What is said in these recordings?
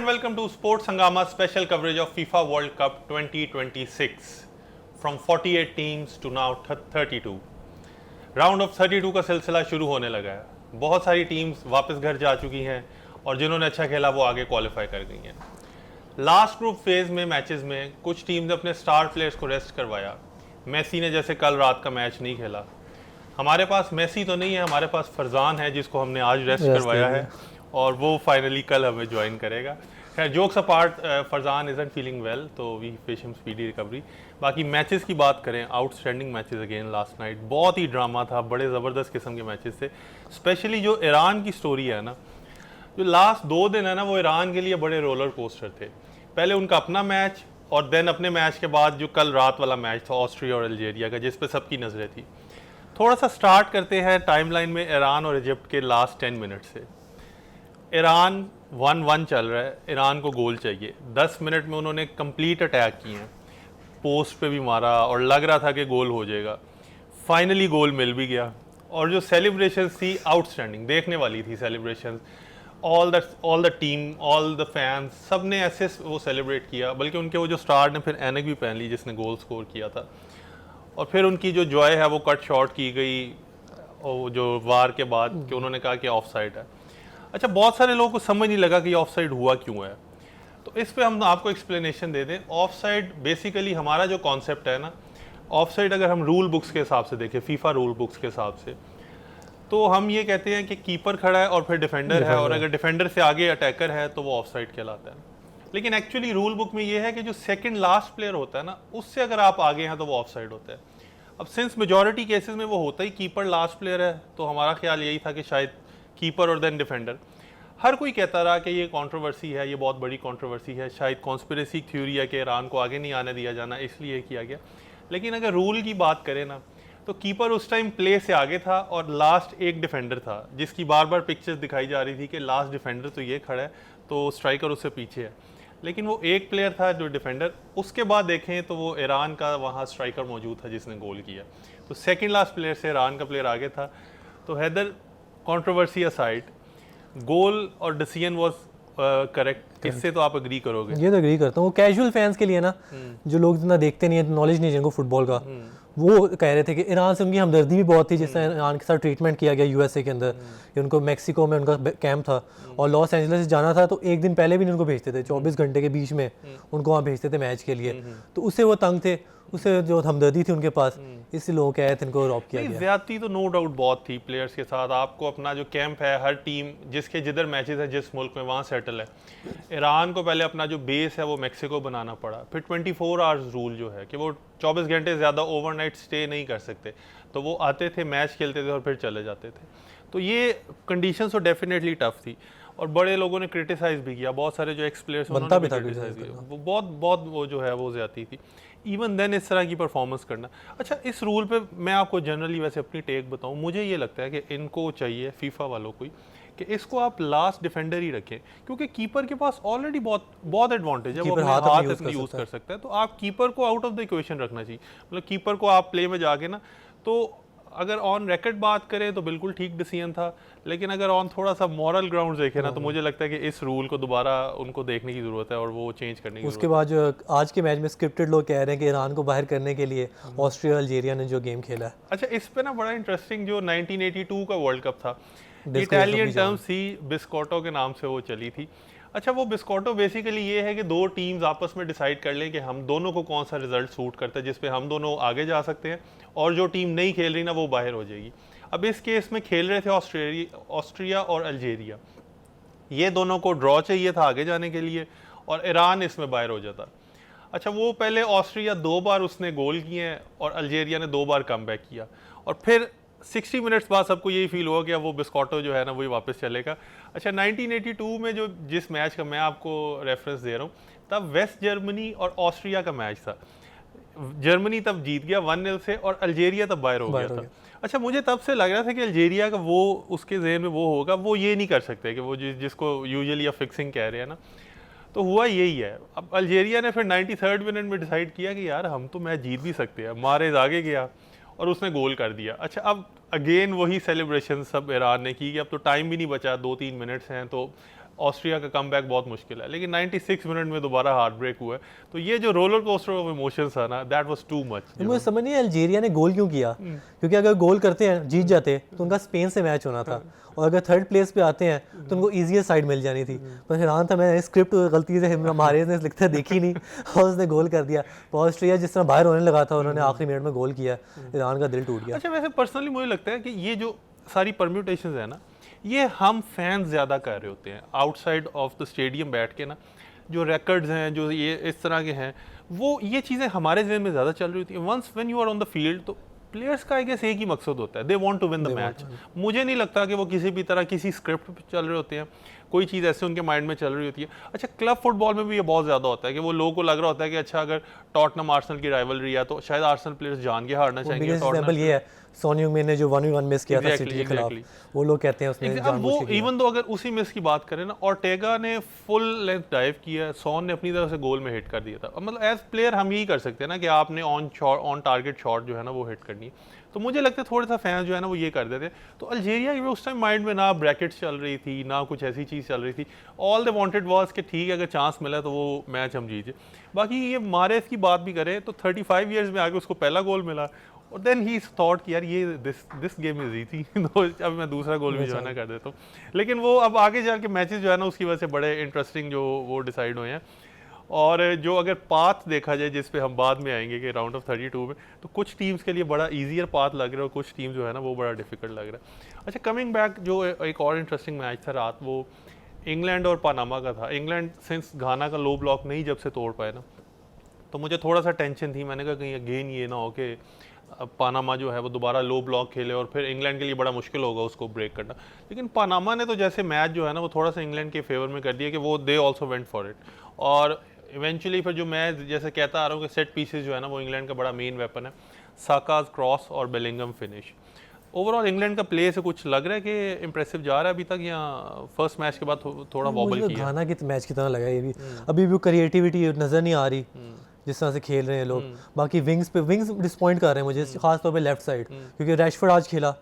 and welcome to Sports Hangama special coverage of FIFA World Cup 2026 from 48 teams to now 32. Round of 32 का सिलसिला शुरू होने लगा है. बहुत सारी टीम्स वापस घर जा चुकी हैं और जिन्होंने अच्छा खेला वो आगे क्वालिफाई कर गई हैं. लास्ट ग्रुप फेज में मैचेस में कुछ टीम्स ने अपने स्टार प्लेयर्स को रेस्ट करवाया. मेसी ने जैसे कल रात का मैच नहीं खेला. हमारे पास मेसी तो नहीं है, हमारे पास फरजान है जिसको हमने आज रेस्ट करवाया है और वो फाइनली कल हमें ज्वाइन करेगा. खैर jokes apart, Farzan isn't feeling well तो we wish him speedy recovery. बाकी मैचेस की बात करें, outstanding matches again last night. बहुत ही ड्रामा था, बड़े ज़बरदस्त किस्म के मैचेस थे. स्पेशली जो ईरान की स्टोरी है ना, जो लास्ट 2 दिन है ना, वो ईरान के लिए बड़े रोलर कोस्टर थे. पहले उनका अपना मैच और देन अपने मैच के बाद जो कल रात वाला मैच था ऑस्ट्रिया और अल्जेरिया का, जिस पे सबकी नज़रें थी. थोड़ा सा स्टार्ट करते हैं टाइमलाइन में ईरान और इजिप्ट के लास्ट 10 मिनट से. ईरान 1-1 चल रहा है, ईरान को गोल चाहिए. 10 मिनट में उन्होंने कंप्लीट अटैक किए हैं, पोस्ट पे भी मारा और लग रहा था कि गोल हो जाएगा. फाइनली गोल मिल भी गया और जो सेलिब्रेशंस थी आउटस्टैंडिंग, देखने वाली थी celebrations. All the team, all the fans, सब ने ऐसे वो सेलिब्रेट किया. बल्कि उनके वो जो स्टार ने फिर ऐनक भी पहन ली जिसने गोल स्कोर किया था. और फिर उनकी जो जॉय है वो कट शॉर्ट की गई और जो वार के बाद कि उन्होंने कहा कि ऑफ साइड है. अच्छा, बहुत सारे लोगों को समझ नहीं लगा कि ऑफ साइड हुआ क्यों है. तो इस पे हम आपको एक्सप्लेनेशन दे दें. ऑफ साइड बेसिकली हमारा जो कॉन्सेप्ट है ना, ऑफ साइड अगर हम रूल बुक्स के हिसाब से देखें, फीफा रूल बुक्स के हिसाब से, तो हम ये कहते हैं कि कीपर खड़ा है और फिर डिफेंडर है, और अगर डिफेंडर से आगे अटैकर है तो वो ऑफ साइड कहलाता है. लेकिन एक्चुअली रूल बुक में ये है कि जो सेकंड लास्ट प्लेयर होता है ना, उससे अगर आप आगे हैं तो वो ऑफ साइड होता है. अब सिंस मेजॉरिटी केसेस में वो होता ही कीपर लास्ट प्लेयर है, तो हमारा ख्याल यही था कि शायद कीपर और देन डिफेंडर. हर कोई कहता रहा कि ये कंट्रोवर्सी है, ये बहुत बड़ी कंट्रोवर्सी है, शायद कॉन्स्पिरेसी थ्योरी है कि ईरान को आगे नहीं आने दिया जाना, इसलिए किया गया. लेकिन अगर रूल की बात करें ना, तो कीपर उस टाइम प्ले से आगे था और लास्ट एक डिफेंडर था, जिसकी बार बार पिक्चर्स दिखाई जा रही थी कि लास्ट डिफेंडर तो ये खड़ा है तो स्ट्राइकर उससे पीछे है. लेकिन वो एक प्लेयर था जो डिफेंडर. उसके बाद देखें तो वो ईरान का वहाँ स्ट्राइकर मौजूद था जिसने गोल किया. तो सेकंड लास्ट प्लेयर से ईरान का प्लेयर आगे था. तो हैदर, कंट्रोवर्सी असाइड, गोल और डिसीजन वाज करेक्ट. इससे तो आप एग्री करोगे? ये तो एग्री करता हूँ. वो कैजुअल फैंस के लिए ना, जो लोग इतना देखते नहीं है, नॉलेज नहीं है जिनको फुटबॉल का, वो कह रहे थे कि ईरान से उनकी हमदर्दी भी बहुत थी जिस तरह ईरान के साथ ट्रीटमेंट किया गया यूएसए के अंदर. उनको मैक्सिको में उनका कैंप था और लॉस एंजलिस जाना था, तो एक दिन पहले भी उनको भेजते थे, 24 घंटे के बीच में उनको वहाँ भेजते थे मैच के लिए. तो उससे वो तंग थे, उससे जो हमदर्दी थी उनके पास, इसलिए लोगों के आयत इनको रॉब किया गया. ज्यादती तो नो डाउट बहुत थी प्लेयर्स के साथ. आपको अपना जो कैंप है, हर टीम जिसके जिधर मैचेस है जिस मुल्क में, वहाँ सेटल है. ईरान को पहले अपना जो बेस है वो मैक्सिको बनाना पड़ा. फिर 24 आवर्स रूल जो है कि वो 24 घंटे ज़्यादा ओवरनाइट स्टे नहीं कर सकते, तो वो आते थे, मैच खेलते थे और फिर चले जाते थे. तो ये कंडीशंस तो डेफिनेटली टफ थी और बड़े लोगों ने क्रिटिसाइज भी किया. बहुत सारे जो एक्स प्लेयर्स बनता भी था क्रिटिसाइज किया. वो बहुत वो जो है वो ज़्यादती थी. इवन देन इस तरह की परफॉर्मेंस करना. अच्छा, इस रूल पे मैं आपको जनरली वैसे अपनी टेक बताऊं, मुझे ये लगता है कि इनको चाहिए फीफा वालों को कि इसको आप लास्ट डिफेंडर ही रखें, क्योंकि कीपर के पास ऑलरेडी बहुत एडवांटेज है. वो अपने हाथ अपने यूज़ कर सकता है. तो आप कीपर को आउट ऑफ द इक्वेशन रखना चाहिए. मतलब कीपर को आप प्ले में जाके ना, तो अगर ऑन रिकॉर्ड बात करें तो बिल्कुल ठीक डिसीजन था. लेकिन अगर ऑन थोड़ा सा मॉरल ग्राउंड देखें ना, तो मुझे लगता है कि इस रूल को दोबारा उनको देखने की ज़रूरत है और वो चेंज करने की. उसके बाद जो आज के मैच में स्क्रिप्टेड लोग कह रहे हैं कि ईरान को बाहर करने के लिए ऑस्ट्रिया अल्जेरिया ने जो गेम खेला है. अच्छा, इस पे ना बड़ा इंटरेस्टिंग, जो 1982 का वर्ल्ड कप था, इटालियन टर्म सी बिस्कोटो के नाम से वो चली थी. अच्छा, वो बिस्कोटो बेसिकली ये है कि 2 टीम्स आपस में डिसाइड कर लें कि हम दोनों को कौन सा रिजल्ट सूट करता है, जिसपे हम दोनों आगे जा सकते हैं और जो टीम नहीं खेल रही ना वो बाहर हो जाएगी. अब इस केस में खेल रहे थे ऑस्ट्रिया और अल्जेरिया. ये दोनों को ड्रॉ चाहिए था आगे जाने के लिए और ईरान इसमें बाहर हो जाता. अच्छा, वो पहले ऑस्ट्रिया 2 बार उसने गोल किए हैं और अल्जेरिया ने 2 बार कमबैक किया. और फिर 60 मिनट्स बाद सबको यही फील हुआ कि अब वो बिस्कोटो जो है ना वही वापस चलेगा. अच्छा, 1982 में जो जिस मैच का मैं आपको रेफरेंस दे रहा हूँ, तब वेस्ट जर्मनी और ऑस्ट्रिया का मैच था. जर्मनी तब जीत गया 1-0 से और अल्जेरिया तब बाहर हो गया था. अच्छा, मुझे तब से लग रहा था कि अल्जेरिया का वो उसके जहन में वो होगा, वो ये नहीं कर सकते कि वो जिसको यूजुअली या फिक्सिंग कह रहे हैं ना. तो हुआ यही है. अब अल्जेरिया ने फिर 93rd मिनट में डिसाइड किया कि यार हम तो मैच जीत भी सकते हैं. मारेज आगे गया और उसने गोल कर दिया. अच्छा, अब अगेन वही सेलिब्रेशन सब ईरान ने की कि अब तो टाइम भी नहीं बचा, 2-3 मिनट्स हैं, तो ऑस्ट्रिया का कमबैक बहुत मुश्किल है, लेकिन 96 मिनट में दोबारा हार्ट ब्रेक हुआ है। तो ये जो रोलर कोस्टर ऑफ इमोशंस था ना, दैट वाज टू मच। मुझे समझ नहीं अल्जीरिया ने गोल क्यों किया, क्योंकि अगर गोल करते हैं जीत जाते तो उनका स्पेन से मैच होना था, और अगर थर्ड प्लेस पे आते हैं तो उनको ईजियर साइड मिल जानी थी। पर हैरान था मैं, स्क्रिप्ट गलती से हमारे ने लिखता देखी नहीं और उसने गोल कर दिया। तो ऑस्ट्रिया जिस तरह बाहर होने लगा था, उन्होंने आखिरी मिनट में गोल किया, ईरान का दिल टूट गया। अच्छा, वैसे पर्सनली मुझे लगता है कि ये जो सारी परम्यूटेशंस है ना, ये हम फैंस ज़्यादा कर रहे होते हैं आउटसाइड ऑफ द स्टेडियम बैठ के ना। जो रिकॉर्ड्स हैं, जो ये इस तरह के हैं, वो ये चीज़ें हमारे जहन में ज़्यादा चल रही होती हैं। Once when you are on the field, तो प्लेयर्स का आई गेस एक ही मकसद होता है, they want to win the match. मुझे नहीं लगता कि वो किसी भी तरह किसी स्क्रिप्ट पे चल रहे होते हैं, कोई चीज़ ऐसे उनके माइंड में चल रही होती है। अच्छा, क्लब फुटबॉल में भी ये बहुत ज़्यादा होता है कि वो लोगों को लग रहा होता है कि अच्छा, अगर टॉटनम आर्सेनल की राइवलरी है तो शायद आर्सेनल प्लेयर्स जान के हारना चाहेंगे। एग्जांपल ये है सोन ह्यूमिन ने जो 1v1 मिस किया था सिटी के खिलाफ, वो लोग कहते हैं उसने वो इवन दो अगर उसी मिस की बात करें ना, ऑर्टेगा ने फुल लेंथ डाइव किया, सॉन ने अपनी तरफ से गोल में हिट कर दिया था। मतलब एज प्लेयर हम यही कर सकते हैं ना कि आपने ऑन टारगेट शॉट जो है ना वो हिट करनी है। तो मुझे लगता है थोड़ा सा फैंस जो है ना वो ये कर देते। तो अल्जीरिया की उस टाइम माइंड में ना ब्रैकेट्स चल रही थी, ना कुछ ऐसी चीज़ चल रही थी। ऑल दे वांटेड वाज कि ठीक है, अगर चांस मिला तो वो मैच हम जीते। बाकी ये मारेस की बात भी करें तो 35 ईयर्स में आगे उसको पहला गोल मिला, और देन ही थॉट कि यार ये दिस गेम इज ईजी, तो अब मैं दूसरा गोल भी जो है ना कर देता हूँ। लेकिन वो अब आगे जाके मैचेस जो है ना उसकी वजह से बड़े इंटरेस्टिंग जो वो डिसाइड हुए हैं। और जो अगर पाथ देखा जाए, जिस पे हम बाद में आएंगे कि राउंड ऑफ 32 में, तो कुछ टीम्स के लिए बड़ा ईजियर पाथ लग रहा है और कुछ टीम जो है ना वो बड़ा डिफिकल्ट लग रहा है। अच्छा, कमिंग बैक, जो एक और इंटरेस्टिंग मैच था रात, वो इंग्लैंड और पनामा का था। इंग्लैंड सिंस घाना का लो ब्लॉक नहीं जब से तोड़ पाए ना, तो मुझे थोड़ा सा टेंशन थी। मैंने कहा कहीं अगेन ये ना हो कि पनामा जो है वो दोबारा लो ब्लॉक खेले और फिर इंग्लैंड के लिए बड़ा मुश्किल होगा उसको ब्रेक करना। लेकिन पनामा ने तो जैसे मैच जो है ना वो थोड़ा सा इंग्लैंड के फेवर में कर दिया कि वो they also went for it. और इवेंचुअली फिर जो मैं जैसे कहता आ रहा हूँ कि सेट पीसेस जो है ना वो इंग्लैंड का बड़ा मेन वेपन है। साकाज क्रॉस और बेलिंगम फिनिश। ओवरऑल इंग्लैंड का प्ले से कुछ लग रहा है कि इंप्रेसिव जा रहा है अभी तक, या फर्स्ट मैच के बाद थोड़ा वॉबल किया? घाना के मैच की तरह लगा ये भी, अभी भी क्रिएटिविटी नज़र नहीं आ रही जिस तरह से खेल रहे हैं लोग। बाकी विंग्स डिसपॉइंट कर रहे हैं मुझे, खास तौर पे लेफ्ट साइड, क्योंकि रैशफोर्ड आज खेला,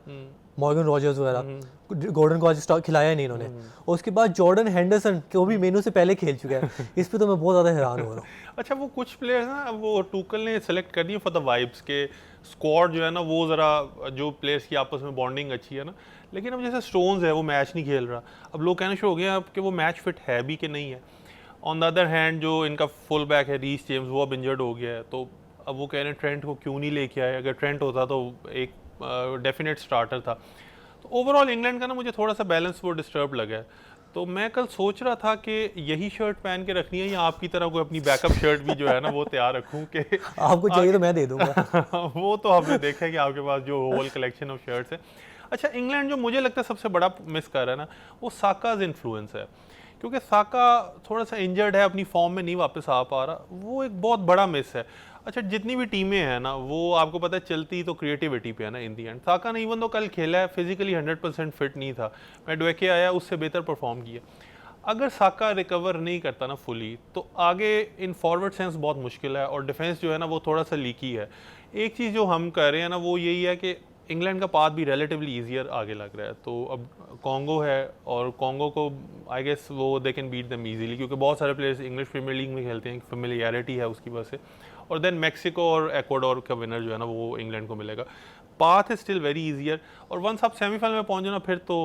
मॉर्गन रॉजर्स वगैरह, गॉर्डन को आज स्टार्ट खिलाया नहीं इन्होंने, और उसके बाद जॉर्डन हेंडरसन वो भी मेनू से पहले खेल चुका है। इस पे तो मैं बहुत ज़्यादा हैरान हो रहा हूँ। अच्छा, वो कुछ प्लेयर्स ना वो टूकल ने सेलेक्ट कर दिए फॉर द वाइब्स के स्क्वाड जो है ना, वो ज़रा जो प्लेयर्स की आपस में बॉन्डिंग अच्छी है ना। लेकिन अब जैसे स्टोन्स है वो मैच नहीं खेल रहा, अब लोग कहना शुरू हो गए अब कि वो मैच फिट है भी कि नहीं है। ऑन द अदर हैंड जो इनका फुल बैक है रीस जेम्स, वो अब इंजर्ड हो गया है, तो अब वो कह रहे हैं ट्रेंट को क्यों नहीं लेके आए। अगर ट्रेंट होता तो एक डेफिनेट स्टार्टर था। तो ओवरऑल इंग्लैंड का ना मुझे थोड़ा सा बैलेंस वो डिस्टर्ब लगा है। तो मैं कल सोच रहा था कि यही शर्ट पहन के रखनी है या आपकी तरह कोई अपनी बैकअप शर्ट भी जो है ना वो तैयार रखूं कि आपको चाहिए तो मैं दे दूंगा। वो तो आपने देखा है कि आपके पास जो होल कलेक्शन ऑफ शर्ट्स है। अच्छा, इंग्लैंड जो मुझे लगता है सबसे बड़ा मिस कर रहा है ना, वो साकाज इन्फ्लुएंस है, क्योंकि साका थोड़ा सा इंजर्ड है, अपनी फॉर्म में नहीं वापस आ पा रहा, वो एक बहुत बड़ा मिस है। अच्छा, जितनी भी टीमें हैं ना वो आपको पता है चलती तो क्रिएटिविटी पे है ना इन दी एंड। साका ने इवन तो कल खेला है, फिजिकली 100% फिट नहीं था, मैडवेके आया उससे बेहतर परफॉर्म किया। अगर साका रिकवर नहीं करता ना फुली, तो आगे इन फॉरवर्ड सेंस बहुत मुश्किल है, और डिफेंस जो है ना वो थोड़ा सा लीकी है। एक चीज़ जो हम कर रहे हैं ना वो यही है कि इंग्लैंड का पाथ भी रिलेटिवली ईजियर आगे लग रहा है। तो अब कॉन्गो है, और कॉन्गो को आई गेस वो they can beat them easily, क्योंकि बहुत सारे प्लेयर्स इंग्लिश प्रीमियर लीग में खेलते हैं, फेमिलियरिटी है उसकी वजह से। और देन मैक्सिको और एक्वाडोर का विनर जो है ना वो इंग्लैंड को मिलेगा। Path is still very easier, और वंस आप सेमीफाइनल में पहुंचे ना फिर तो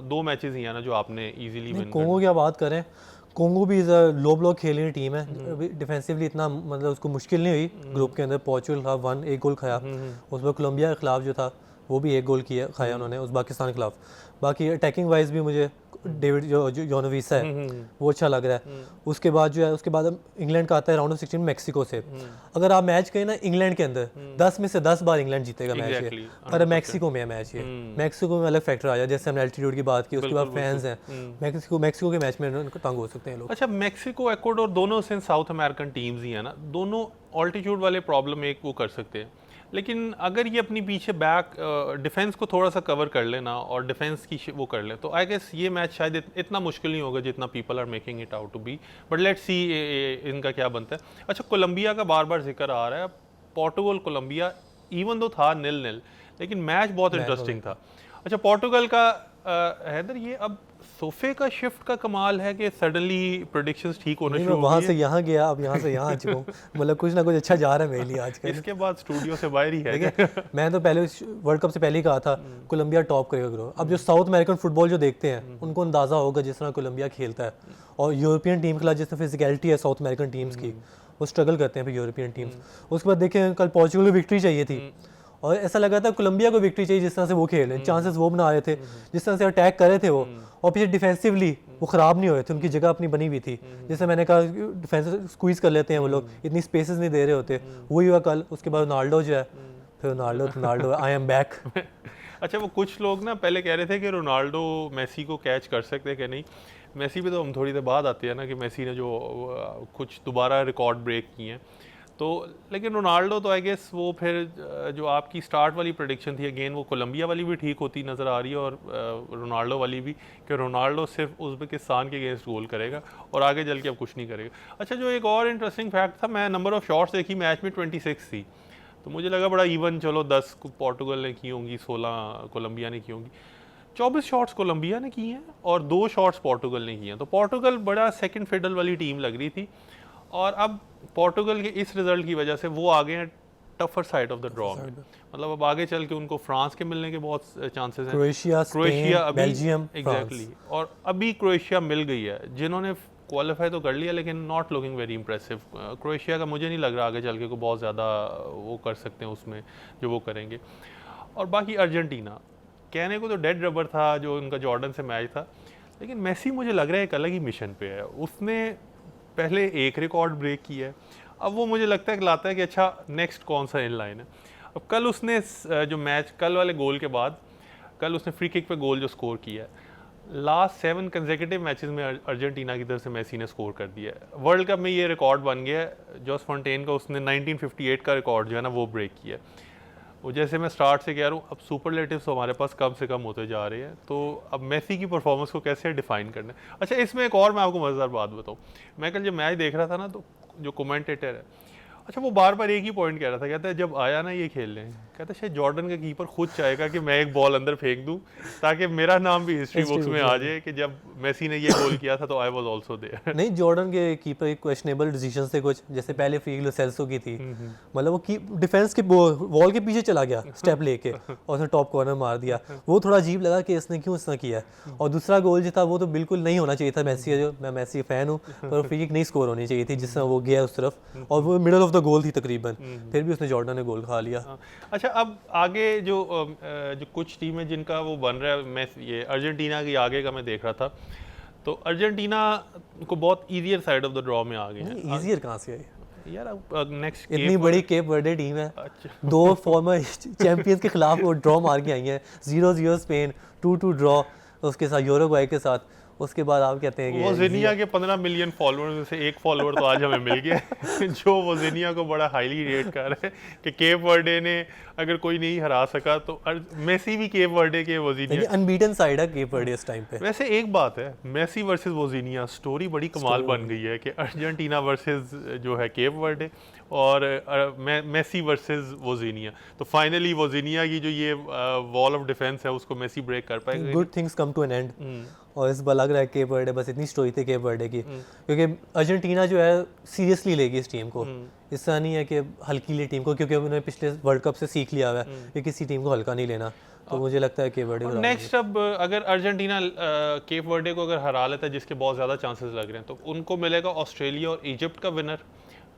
2 मैचेस ही है ना जो आपने इजीली विन। कॉन्गो की बात करें, कॉन्गो भी लो ब्लॉक खेल रही टीम है, डिफेंसिवली इतना मतलब उसको मुश्किल नहीं हुई। ग्रुप के अंदर पोर्चुगल का 1-1 गोल खाया, उसमें कोलंबिया के खिलाफ जो था वो भी 1 गोल किया खाया उन्होंने उज़्बेकिस्तान के खिलाफ। बाकी अटैकिंग वाइज भी मुझे डेविड जो योनोविसा है वो अच्छा लग रहा है। उसके बाद जो है, उसके बाद अब इंग्लैंड का आता है राउंड ऑफ 16 मैक्सिको से। अगर आप मैच कहें ना इंग्लैंड के अंदर 10 में से 10 बार इंग्लैंड जीतेगा मैच ये, पर मैक्सिको में है मैच ये। मैक्सिको में अलग फैक्टर आ जाए, जैसे हमने एल्टीट्यूड की बात की, उसके बाद फैंस हैं, मैक्सिको के मैच में तंग हो सकते हैं लोग। अच्छा, मैक्सिको एक्वाडोर दोनों से साउथ अमेरिकन टीम्स ही है ना, दोनों ऑल्टीट्यूड वाले प्रॉब्लम एक वो कर सकते हैं। लेकिन अगर ये अपनी पीछे बैक डिफेंस को थोड़ा सा कवर कर लेना और डिफेंस की वो कर ले, तो आई गेस ये मैच शायद इतना मुश्किल नहीं होगा जितना people are making it out to be. But let's see इनका क्या बनता है। अच्छा, कोलंबिया का बार बार जिक्र आ रहा है। पोर्टुगल कोलंबिया इवन दो था 0-0, लेकिन मैच बहुत इंटरेस्टिंग था। अच्छा, पोर्टुगल का हैदर ये अब सोफे का शिफ्ट का कमाल है कि सडनली प्रेडिक्शंस ठीक होने नहीं, शुरू मैं हो वहाँ गई से है। यहाँ गया, अब यहाँ से यहाँ आ चुका हूँ, मतलब कुछ ना कुछ अच्छा जा रहा है मेरे लिए आजकल। इसके बाद स्टूडियो से बाहर ही है देखिए, मैं तो पहले वर्ल्ड कप से पहले ही कहा था कोलंबिया टॉप करेगा ग्रो। अब जो साउथ अमेरिकन फुटबॉल जो देखते हैं उनको अंदाज़ा होगा जिस तरह कोलंबिया खेलता है, और यूरोपियन टीम के खिलाफ जिस तरह फिजिकलिटी है साउथ अमेरिकन टीम्स की, वो स्ट्रगल करते हैं फिर यूरोपियन टीम्स। उसके बाद देखें कल पोर्चुगल को विक्ट्री चाहिए थी, और ऐसा लगा था कोलंबिया को विक्ट्री चाहिए जिस तरह से वो खेल रहे हैं, चांसेस वो बना रहे थे, जिस तरह से अटैक कर रहे थे वो, और पीछे डिफेंसिवली वो ख़राब नहीं हो रहे थे, उनकी जगह अपनी बनी हुई थी। जैसे मैंने कहा डिफेंस स्क्वीज़ कर लेते हैं वो लोग, इतनी स्पेसेस नहीं दे रहे होते, वही हुआ कल। उसके बाद रोनाल्डो जो है, फिर रोनाल्डो आई एम बैक। अच्छा, वो कुछ लोग ना पहले कह रहे थे कि रोनाल्डो मेसी को कैच कर सकते हैं कि नहीं। मेसी पे तो हम थोड़ी देर बाद आते हैं ना कि मेसी ने जो कुछ दोबारा रिकॉर्ड ब्रेक किए हैं, तो लेकिन रोनाल्डो तो आई गेस वो फिर जो आपकी स्टार्ट वाली प्रेडिक्शन थी अगेन वो कोलंबिया वाली भी ठीक होती नज़र आ रही है, और रोनाल्डो वाली भी, कि रोनाल्डो सिर्फ उज़्बेकिस्तान के अगेंस्ट गोल करेगा और आगे चल के अब कुछ नहीं करेगा। अच्छा, जो एक और इंटरेस्टिंग फैक्ट था, मैं नंबर ऑफ शॉट्स देखी मैच में 26 थी, तो मुझे लगा बड़ा इवन, चलो 10 पोर्टुगल ने की होंगी, 16 कोलंबिया ने की होंगी। 24 शॉट्स कोलंबिया ने की हैं और 2 शॉट्स पोर्टुगल ने की हैं, तो पोर्टुगल बड़ा सेकंड फिडल वाली टीम लग रही थी। और अब पोर्टुगल के इस रिजल्ट की वजह से वो आगे हैं tougher side of the draw में, मतलब अब आगे चल के उनको फ्रांस के मिलने के बहुत चांसेस हैं, क्रोएशिया अभी, बेल्जियम, एग्जैक्टली, और अभी क्रोएशिया मिल गई है, जिन्होंने क्वालिफाई तो कर लिया लेकिन not looking very impressive. Croatia का मुझे नहीं लग रहा आगे चल के को बहुत ज़्यादा वो कर सकते हैं उसमें जो वो करेंगे। और बाकी अर्जेंटीना कहने को तो डेड रबर था जो उनका जॉर्डन से मैच था, लेकिन मेसी मुझे लग रहा है एक अलग ही मिशन पे है। उसने पहले एक रिकॉर्ड ब्रेक किया है, अब वो मुझे लगता है कि लाता है कि अच्छा नेक्स्ट कौन सा इन लाइन है। अब कल उसने जो मैच कल वाले गोल के बाद, कल उसने फ्री किक पे गोल जो स्कोर किया है, लास्ट 7 कंसेक्यूटिव मैचेस में अर्जेंटीना की तरफ से मेसी ने स्कोर कर दिया है। वर्ल्ड कप में ये रिकॉर्ड बन गया है, जॉस फॉन्टेन का उसने 1958 का रिकॉर्ड जो है ना वो ब्रेक किया है। वो जैसे मैं स्टार्ट से कह रहा हूँ, अब सुपरलेटिव्स तो हमारे पास कम से कम होते जा रहे हैं, तो अब मेसी की परफॉर्मेंस को कैसे डिफाइन करना है। अच्छा, इसमें एक और मैं आपको मज़ेदार बात बताऊँ, मैं कल जब मैच देख रहा था ना, तो जो कमेंटेटर है, अच्छा वो बार बार एक ही पॉइंट कह रहा था, कहता है जब आया ना ये खेलने, कहता है शायद जॉर्डन का कीपर खुद चाहेगा कि मैं एक बॉल अंदर फेंक दूं ताकि मेरा नाम भी हिस्ट्री बुक्स में आ जाए कि जब मेसी ने ये गोल किया था तो आई वाज आल्सो देयर। नहीं, जॉर्डन के कीपर के क्वेश्चनेबल डिसीजंस थे कुछ, जैसे पहले फ्री लो सेल्सो की थी, मतलब वो डिफेंस के वॉल के पीछे चला गया स्टेप लेके और उसने टॉप कॉर्नर मार दिया, वो थोड़ा अजीब लगा कि इसने क्यों इतना किया। और दूसरा गोल जो था वो तो बिल्कुल नहीं होना चाहिए था मेसी, जो मैं मेसी फैन हूँ, पर फ्री किक नहीं स्कोर होनी चाहिए थी जिस तरह वो गया उस तरफ, और वो मिडल ऑफ द गोल थी तकरीबन, फिर भी उसने जॉर्डन ने गोल खा लिया। अच्छा, अब आगे जो कुछ टीमें जिनका वो बन रहा है, मैं ये अर्जेंटीना की आगे का मैं देख रहा था, तो अर्जेंटीना को बहुत easier side of the draw में आ गए हैं। ईजियर कहाँ से आई यार, नेक्स्ट इतनी बड़ी केप वर्डे टीम है, अच्छा 2 फॉर्मर चैंपियंस के खिलाफ वो ड्रॉ मार के आई हैं, 0-0 स्पेन, 2-2 ड्रॉ उसके साथ यूरुग्वे के साथ। उसके बाद आप कहते हैं कि वोजिनिया के 15 मिलियन फॉलोअर्स में से एक फॉलोअर तो आज हमें मिल गया जो वोजिनिया को बड़ा हाईली रेट कर रहे हैं कि केप वर्डे ने अगर कोई नहीं हरा सका तो मेसी भी केप वर्डे के वोजिनिया अनबीटन साइड है केप वर्डे इस टाइम पे। वैसे एक बात है, मेसी वर्सेस वोजिनिया स्टोरी बड़ी कमाल बन गई है कि अर्जेंटीना वर्सेस जो है केप वर्डे और मेसी वर्सेस वोजिनिया, तो फाइनली वोजिनिया की जो ये वॉल ऑफ डिफेंस है उसको मेसी ब्रेक कर पाएगा। Good things come to an end, और इस बार लग रहा है केप वर्डे, बस इतनी स्टोरी थी केप वर्डे की, क्योंकि अर्जेंटीना जो है सीरियसली लेगी इस टीम को, इससा नहीं है कि हल्की ले टीम को, क्योंकि उन्होंने पिछले वर्ल्ड कप से सीख लिया हुआ है कि किसी टीम को हल्का नहीं लेना, तो मुझे लगता है केप वर्डे को नेक्स्ट। अब अगर अर्जेंटीना केप वर्डे को अगर हरा लेता है, जिसके बहुत ज़्यादा चांसेस लग रहे हैं, तो उनको मिलेगा ऑस्ट्रेलिया और इजिप्ट का विनर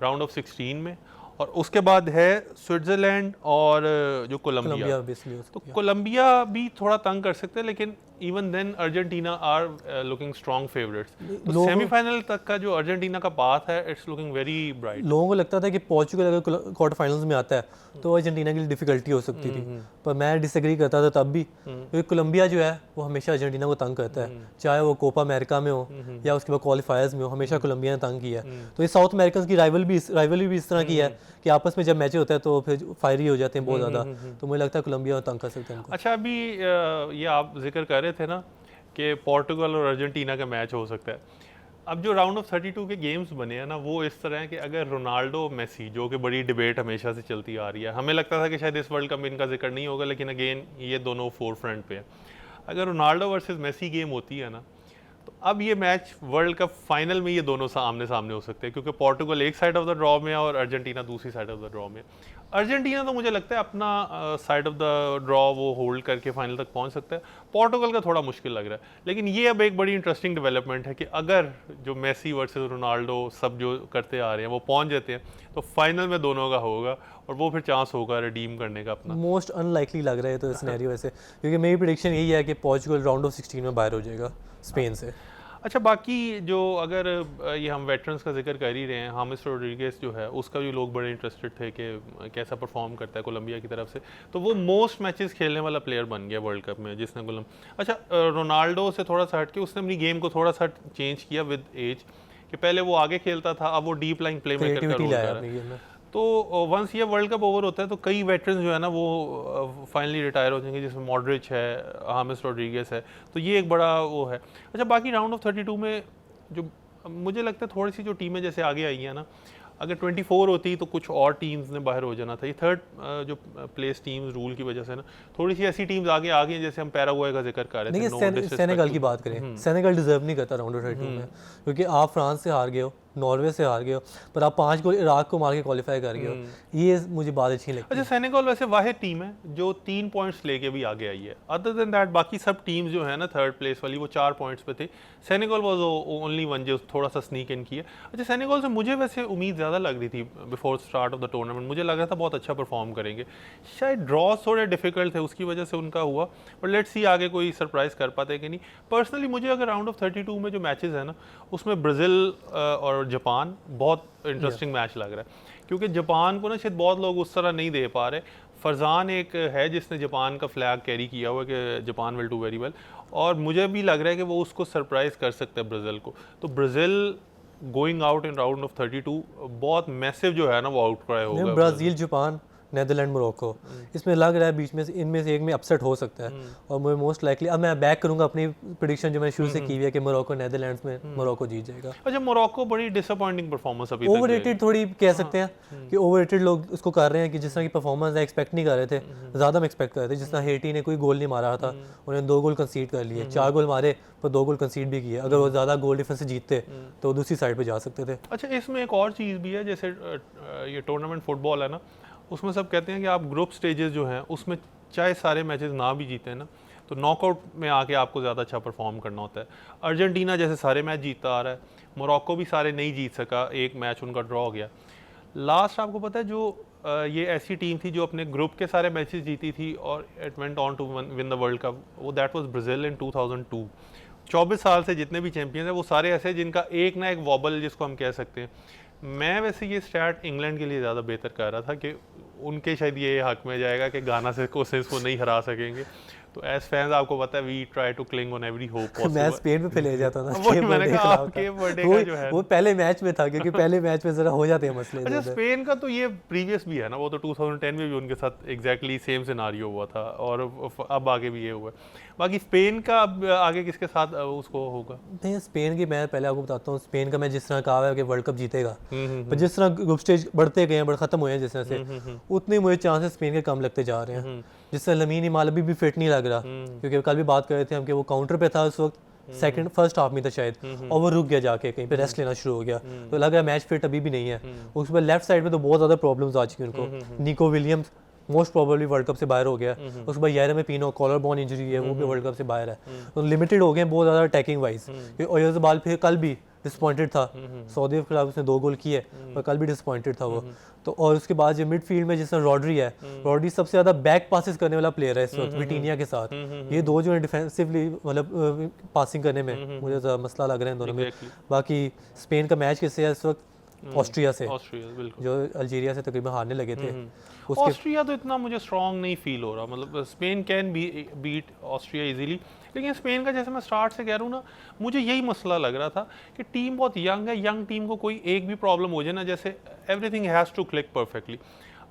राउंड ऑफ 16 में, और उसके बाद है स्विट्ज़रलैंड और जो कोलंबिया। तो कोलंबिया भी थोड़ा तंग कर सकते हैं, लेकिन even then Argentina are looking strong favourites. तो सेमीफाइनल तक का जो अर्जेंटीना का पाथ है, इट्स लुकिंग वेरी ब्राइट। लोगों को लगता था कि पोर्चुगल अगर क्वार्टर फाइनल्स में आता है तो अर्जेंटीना के लिए डिफिकल्टी हो सकती थी, पर मैं डिसएग्री करता था तब भी, क्योंकि कोलंबिया जो है वो हमेशा अर्जेंटीना को तंग करता है, चाहे वो कोपा अमेरिका में हो या उसके बाद क्वालिफायर्स में हो, हमेशा कोलंबिया ने तंग किया है। तो ये साउथ अमेरिकन की राइवलरी भी इस तरह की है कि आपस में जब मैच होता है तो फिर फायरी हो जाते हैं बहुत ज़्यादा, तो मुझे लगता है कोलंबिया तंग कर सकते हैं उनको। अच्छा, अभी ये आप जिक्र कर रहे थे ना कि पोर्टुगल और अर्जेंटीना का मैच हो सकता है, अब जो राउंड ऑफ 32 के गेम्स बने हैं ना, वो इस तरह है कि अगर रोनाल्डो मेसी, जो कि बड़ी डिबेट हमेशा से चलती आ रही है, हमें लगता था कि शायद इस वर्ल्ड कप में इनका जिक्र नहीं होगा, लेकिन अगेन ये दोनों फोर फ्रंट पे है। अगर रोनाल्डो वर्सेस मेसी गेम होती है ना, तो अब ये मैच वर्ल्ड कप फाइनल में ये दोनों आमने सामने हो सकते हैं, क्योंकि पोर्टुगल एक साइड ऑफ द ड्रॉ में है और अर्जेंटीना दूसरी साइड ऑफ द ड्रॉ में। अर्जेंटीना तो मुझे लगता है अपना साइड ऑफ द ड्रॉ वो होल्ड करके फाइनल तक पहुंच सकता है, पोर्टुगल का थोड़ा मुश्किल लग रहा है। लेकिन ये अब एक बड़ी इंटरेस्टिंग डेवलपमेंट है कि अगर जो मेसी वर्सेस रोनाल्डो सब जो करते आ रहे हैं वो पहुंच जाते हैं, तो फाइनल में दोनों का होगा और वो फिर चांस होगा रिडीम करने का अपना। मोस्ट अनलाइकली लग रहा है तो सिनेरियो वैसे, क्योंकि मेरी प्रेडिक्शन यही है कि पोर्चुगल राउंड ऑफ 16 में बाहर हो जाएगा स्पेन से। अच्छा, बाकी जो अगर ये हम वेटरन्स का जिक्र कर ही रहे हैं, हामिस रोड्रिगेज जो है उसका भी लोग बड़े इंटरेस्टेड थे कि कैसा परफॉर्म करता है कोलंबिया की तरफ से, तो वो मोस्ट मैचेस खेलने वाला प्लेयर बन गया वर्ल्ड कप में जिसने अच्छा रोनाल्डो से थोड़ा सा हट के उसने अपनी गेम को थोड़ा सा चेंज किया विद एज, कि पहले वो आगे खेलता था, अब वो डीप लाइन प्ले मेकर का रोल कर रहा है। तो वंस ये वर्ल्ड कप ओवर होता है तो कई वेटरन्स जो है ना वो फाइनली रिटायर हो जाएंगे, जिसमें मॉडरिच है, हामिस रोड्रिगेज है, तो ये एक बड़ा वो है। अच्छा, बाकी राउंड ऑफ 32 में जो मुझे लगता है थोड़ी सी जो टीमें जैसे आगे आई हैं ना, अगर 24 होती तो कुछ और टीम्स ने बाहर हो जाना था। ये थर्ड जो प्लेस टीम्स रूल की वजह से ना थोड़ी सी ऐसी टीम्स आगे आ गई हैं, जैसे हम पैराग्वे का जिक्र कर रहे थे। सेनेगल की बात करें, सेनेगल डिजर्व नहीं करता राउंड ऑफ 32 में, क्योंकि आप फ्रांस से हार गए हो, नॉर्वे से हार गए हो, पर आप 5 गोल इराक को मार के क्वालिफाई कर गए हो, ये मुझे बात अच्छी लगती है। अच्छा, सेनेगल वैसे वाहिद टीम है जो 3 पॉइंट्स लेके भी आगे आई है। अदर देन दैट बाकी सब टीम्स जो है ना थर्ड प्लेस वाली वो 4 पॉइंट्स पे थे, सेनेगल वाज ओनली वन जो थोड़ा सा स्नीक इन किया। अच्छा, सेनेगल से मुझे वैसे उम्मीद ज़्यादा लग रही थी before start of the tournament, मुझे लग रहा था बहुत अच्छा परफॉर्म करेंगे, शायद ड्रॉ थोड़े डिफिकल्ट थे उसकी वजह से उनका हुआ, बट लेट्स सी आगे कोई सरप्राइज कर पाते हैं कि नहीं। पर्सनली मुझे अगर राउंड ऑफ 32 में जो मैचेस है ना उसमें ब्राज़ील और जापान बहुत इंटरेस्टिंग मैच लग रहा है, क्योंकि जापान को ना शायद बहुत लोग उस तरह नहीं दे पा रहे। फरजान एक है जिसने जापान का फ्लैग कैरी किया हुआ है कि Japan will do very well, और मुझे भी लग रहा है कि वो उसको सरप्राइज कर सकता है ब्राज़ील को। तो Brazil going out in round of 32 बहुत मैसिव जो है ना वो आउटक्राई होगा। ब्राज़ील, जापान, नेदरलैंड, मोरक्को, इसमें लग रहा है बीच में से इनमें से एक में अपसेट हो सकता है, और मुझे मोस्ट लाइकली अब मैं बैक करूंगा अपनी प्रेडिक्शन जो मैंने शुरू से की हुई है कि मोरक्को नेदरलैंड्स में मोरक्को जीत जाएगा। अच्छा, मोरक्को बड़ी डिसअपॉइंटिंग परफॉर्मेंस अभी तक, ओवररेटेड थोड़ी कह सकते हैं कि ओवररेटेड लोग उसको कर रहे हैं कि जिस तरह की परफॉर्मेंस एक्सपेक्ट नहीं कर रहे थे, ज़्यादा में एक्सपेक्ट कर रहे थे। जिस तरह हेटी ने कोई गोल नहीं मारा था, उन्होंने 2 गोल कंसीड कर लिए, 4 गोल मारे पर 2 गोल कंसीड भी किए, अगर वो ज़्यादा गोल डिफरेंस से जीतते तो दूसरी साइड पर जा सकते थे। अच्छा, इसमें एक और चीज़ भी है, जैसे ये टूर्नामेंट फुटबॉल है ना, उसमें सब कहते हैं कि आप ग्रुप स्टेजेस जो हैं उसमें चाहे सारे मैचेस ना भी जीते हैं ना, तो नॉकआउट में आके आपको ज़्यादा अच्छा परफॉर्म करना होता है। अर्जेंटीना जैसे सारे मैच जीतता आ रहा है, मोरक्को भी सारे नहीं जीत सका, एक मैच उनका ड्रॉ हो गया। लास्ट आपको पता है जो ये ऐसी टीम थी जो अपने ग्रुप के सारे मैचेस जीती थी और it went on to win the world cup, वो दैट वाज ब्राज़ील इन 2002। 24 साल से जितने भी चैंपियंस हैं वो सारे ऐसे जिनका एक ना एक वॉबल जिसको हम कह सकते हैं। मैं वैसे ये स्टैट इंग्लैंड के लिए ज़्यादा बेहतर कर रहा था कि उनके शायद ये हक में जाएगा कि गाना से कोशिश को नहीं हरा सकेंगे। तो एज फैंस आपको पता है we try to cling on every hope possible. मैं स्पेन पे ले जाता था, वही मैंने कहा आपके बर्थडे का जो है वो पहले मैच में था, क्योंकि पहले मैच में जरा हो जाते हैं मसले। अच्छा, स्पेन का तो ये प्रीवियस भी है ना, वो तो 2010 में भी उनके साथ एग्जैक्टली सेम सिनारियो हुआ था और अब आगे भी ये हुआ है। बाकी स्पेन का अब आगे किसके साथ उसको होगा? नहीं, स्पेन की मैं पहले आपको बताता हूँ, स्पेन का मैं जिस तरह कहा है कि वर्ल्ड कप जीतेगा, पर जिस तरह ग्रुप स्टेज बढ़ते गए हैं, खत्म हुए हैं जिस तरह से, उतने मुझे चांसेस स्पेन के कम लगते जा रहे हैं। जिस तरह लमीन यमाल अभी भी फिट नहीं लग रहा, क्योंकि कल भी बात कर रहे थे हम कि वो काउंटर पे था उस वक्त, सेकंड फर्स्ट हाफ में था शायद, और वो रुक गया जाके कहीं पे रेस्ट लेना शुरू हो गया, तो लग रहा है मैच फिट अभी भी नहीं है। उसके बाद लेफ्ट साइड में तो बहुत ज़्यादा प्रॉब्लम्स आ चुकी हैं उनको। Nico Williams most probably world cup से बाहर हो गया, उसके बाद यार में पीनो कॉलर बोन इंजरी है, वो भी वर्ल्ड कप से बाहर है, तो लिमिटेड हो गए बहुत ज़्यादा अटैकिंग वाइज। ओयाज़बाल फिर कल भी डिसअपॉइंटेड था, सऊदी के खिलाफ उसने 2 गोल किए, पर कल भी डिसअपॉइंटेड था वो। तो और उसके बाद जो मिडफील्ड में जिसमें रॉड्री है, रॉड्री सबसे ज़्यादा बैक पासेस करने वाला प्लेयर है इस वक्त विटीनिया के साथ। ये दो जो है डिफेंसिवली मतलब पासिंग करने में मुझे ज़्यादा मसला लग रहा है दोनों में। बाकी स्पेन का मैच किससे है इस वक्त? ऑस्ट्रिया से, जो अल्जीरिया से तकरीबन हारने लगे थे। ऑस्ट्रिया तो इतना मुझे स्ट्रॉन्ग नहीं फील हो रहा, मतलब Spain can beat Austria easily, लेकिन स्पेन का जैसे मैं स्टार्ट से कह रहा हूँ ना, मुझे यही मसला लग रहा था कि टीम बहुत यंग है, यंग टीम को कोई एक भी प्रॉब्लम हो जाए ना, जैसे everything has to click perfectly.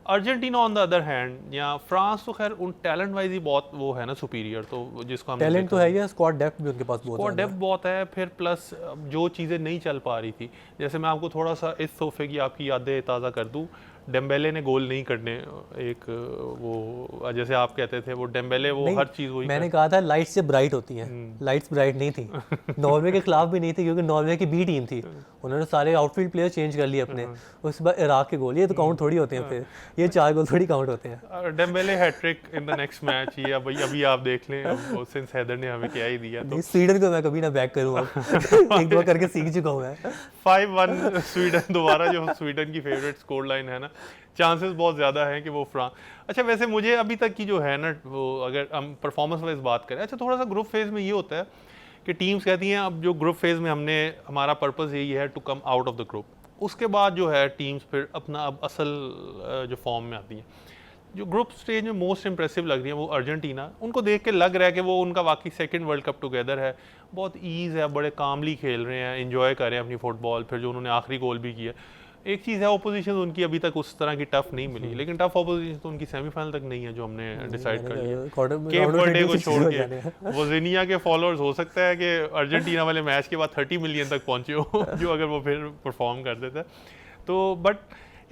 Argentina on the other hand या फ्रांस तो खैर उन टैलेंट वाइज ही बहुत वो है ना सुपीरियर, तो जिसको हम टैलेंट तो है ही, स्क्वाड डेप्थ भी उनके पास बहुत है, स्क्वाड डेप्थ बहुत है। फिर प्लस जो चीज़ें नहीं चल पा रही थी, जैसे मैं आपको थोड़ा सा इस सोफे की आपकी यादें ताज़ा कर दूँ, डेम्बेले ने गोल नहीं करने, एक वो जैसे आप कहते थे वो डेम्बेले वो नहीं, हर चीज़ वही मैंने कहा था लाइट्स से ब्राइट होती हैं, लाइट्स ब्राइट नहीं थी। नॉर्वे के खिलाफ भी नहीं थी क्योंकि नॉर्वे की बी टीम थी, उन्होंने सारे आउटफील्ड प्लेयर चेंज कर लिए अपने, उसके बाद इराक के गोल, ये तो काउंट थोड़ी होते हैं, फिर ये 4 गोल थोड़ी काउंट होते हैं। Dembele hattrick in the next match, ये अभी आप देख लें, अब सिंस हैदर ने हमें क्या ही दिया तो नहीं, स्वीडन को मैं कभी ना बैक करूँ अब एक दो करके सीख चुका हूँ मैं। 5-1 स्वीडन दोबारा, जो स्वीडन की फेवरेट स्कोर लाइन है ना, चांसेस बहुत ज़्यादा हैं कि वो फ्रांस। अच्छा वैसे मुझे अभी तक की जो है ना वो, अगर हम परफॉर्मेंस वाइज बात करें, अच्छा थोड़ा सा ग्रुप फेज़ में ये होता है कि टीम्स कहती हैं अब जो ग्रुप फेज़ में हमारा पर्पस यही है to come out of the group, उसके बाद जो है टीम्स फिर अपना अब असल जो फॉर्म में आती हैं। जो ग्रुप स्टेज में मोस्ट इंप्रेसिव लग रही है वो अर्जेंटीना, उनको देख के लग रहा है कि वो उनका वाकई सेकंड वर्ल्ड कप टुगेदर है, बहुत ईज़ है, बड़े कामली खेल रहे हैं, एंजॉय कर रहे हैं अपनी फुटबॉल, फिर जो उन्होंने आखिरी गोल भी किया। एक चीज़ है ओपोजिशन उनकी अभी तक उस तरह की टफ नहीं मिली, लेकिन टफ ओपोजिशन तो उनकी सेमीफाइनल तक नहीं है जो हमने डिसाइड कर लिया। केप वर्डे को छोड़ के वोजिनिया के फॉलोअर्स हो सकता है कि अर्जेंटीना वाले मैच के बाद 30 मिलियन तक पहुंचे हो जो अगर वो फिर परफॉर्म कर देता है तो, बट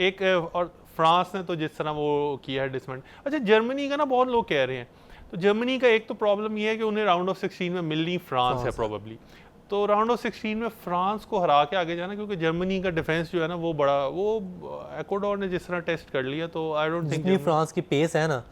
एक और फ्रांस ने तो जिस तरह वो किया है डिसमेंट। अच्छा जर्मनी का ना बहुत लोग कह रहे हैं, तो जर्मनी का एक तो प्रॉब्लम ये है कि उन्हें राउंड ऑफ 16 में मिलनी फ्रांस है प्रोबेबली, तो राउंड ऑफ 16 में फ्रांस को हरा के आगे जाना, क्योंकि जर्मनी का डिफेंस जो है ना वो बड़ा, वो एक्वाडोर ने जिस तरह टेस्ट कर लिया तो आई डोंट थिंक फ्रांस की पेस है ना,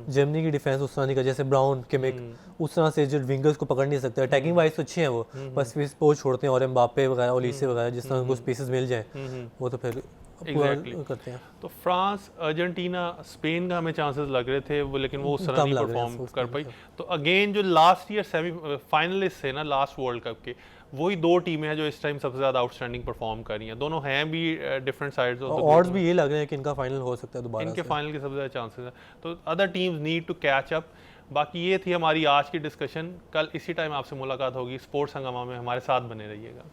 जर्मनी की डिफेंस उस तरह नहीं का, जैसे ब्राउन किमिक उस तरह से जो विंगर्स को पकड़ नहीं सकते, अटैकिंग वाइज तो अच्छे हैं वो, बस स्पेस छोड़ते हैं, और एम्बापे वगैरह ओलिसे वगैरह जिस तरह उनको स्पेसेस मिल जाए वो तो फिर करते हैं। तो फ्रांस, अर्जेंटीना, स्पेन का हमें चांसेस लग रहे थे वो, लेकिन वो उस तरह नहीं परफॉर्म कर पाई। तो अगेन जो लास्ट ईयर सेमी फाइनलिस्ट थे ना लास्ट वर्ल्ड कप के, वही दो टीमें हैं जो इस टाइम सबसे ज़्यादा आउटस्टैंडिंग परफॉर्म कर रही हैं, दोनों हैं भी different sides of the group. Odds भी ये लग रहे हैं कि इनका फाइनल हो सकता है दोबारा, इनके फाइनल के सबसे ज़्यादा चांसेस हैं, तो other teams need to catch up. बाकी ये थी हमारी आज की डिस्कशन, कल इसी टाइम आपसे मुलाकात होगी स्पोर्ट्स हंगामा में, हमारे साथ बने रहिएगा।